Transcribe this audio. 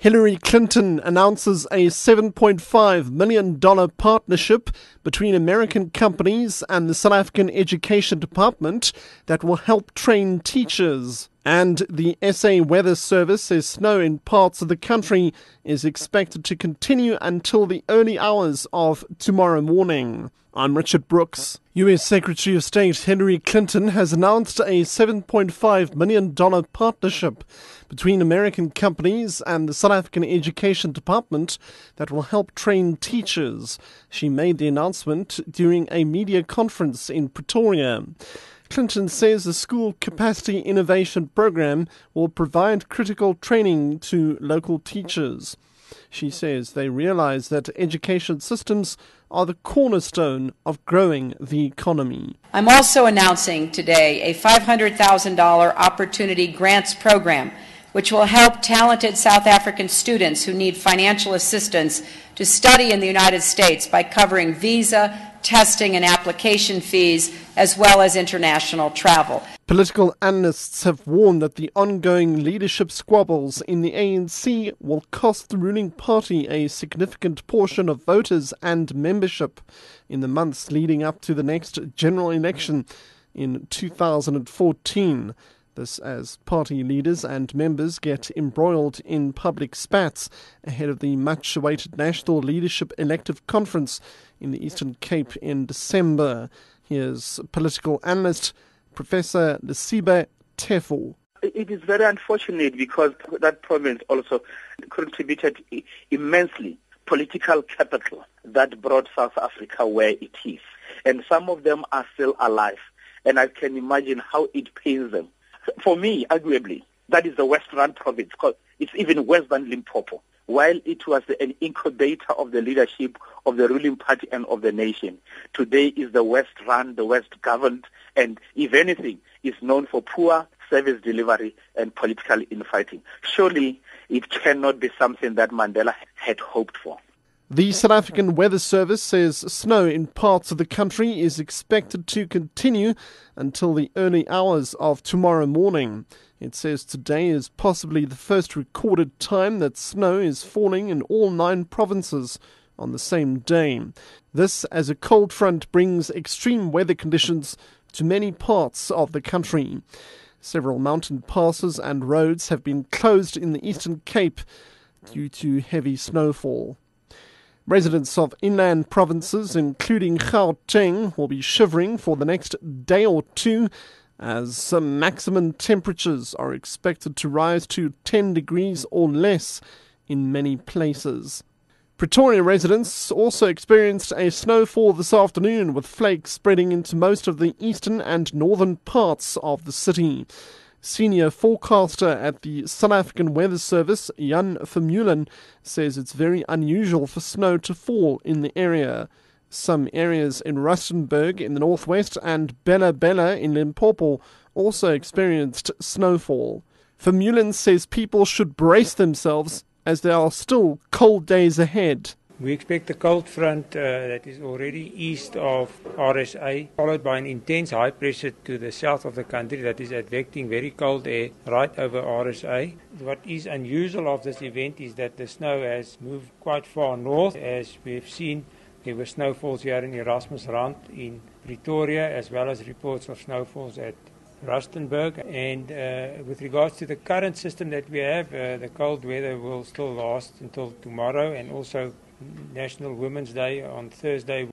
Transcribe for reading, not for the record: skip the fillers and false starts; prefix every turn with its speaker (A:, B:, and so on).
A: Hillary Clinton announces a $7.5 million partnership between American companies and the South African Education Department that will help train teachers. And the SA Weather Service says snow in parts of the country is expected to continue until the early hours of tomorrow morning. I'm Richard Brooks. U.S. Secretary of State Hillary Clinton has announced a $7.5 million partnership between American companies and the South African Education Department that will help train teachers. She made the announcement during a media conference in Pretoria. Clinton says the School Capacity Innovation Program will provide critical training to local teachers. She says they realize that education systems are the cornerstone of growing the economy.
B: I'm also announcing today a $500,000 Opportunity Grants Program, which will help talented South African students who need financial assistance to study in the United States by covering visa, testing and application fees, as well as international travel.
A: Political analysts have warned that the ongoing leadership squabbles in the ANC will cost the ruling party a significant portion of voters and membership in the months leading up to the next general election in 2014. This as party leaders and members get embroiled in public spats ahead of the much-awaited National Leadership Elective Conference in the Eastern Cape in December. Here's political analyst Professor Lesibe Tefo.
C: It is very unfortunate because that province also contributed immensely political capital that brought South Africa where it is. And some of them are still alive. And I can imagine how it pains them. For me, arguably, that is the Western province, because it's even worse than Limpopo. While it was an incubator of the leadership of the ruling party and of the nation, today is the West run, the West governed, and if anything, is known for poor service delivery and political infighting. Surely, it cannot be something that Mandela had hoped for.
A: The South African Weather Service says snow in parts of the country is expected to continue until the early hours of tomorrow morning. It says today is possibly the first recorded time that snow is falling in all 9 provinces on the same day. This as a cold front brings extreme weather conditions to many parts of the country. Several mountain passes and roads have been closed in the Eastern Cape due to heavy snowfall. Residents of inland provinces, including Gauteng, will be shivering for the next day or two as some maximum temperatures are expected to rise to 10 degrees or less in many places. Pretoria residents also experienced a snowfall this afternoon, with flakes spreading into most of the eastern and northern parts of the city. Senior forecaster at the South African Weather Service, Jan Vermeulen, says it's very unusual for snow to fall in the area. Some areas in Rustenburg in the northwest and Bella Bella in Limpopo also experienced snowfall. Vermeulen says people should brace themselves as there are still cold days ahead.
D: We expect a cold front that is already east of RSA, followed by an intense high pressure to the south of the country that is advecting very cold air right over RSA. What is unusual of this event is that the snow has moved quite far north. As we've seen, there were snowfalls here in Erasmusrand in Pretoria, as well as reports of snowfalls at Rustenburg. And with regards to the current system that we have, the cold weather will still last until tomorrow, and also National Women's Day on Thursday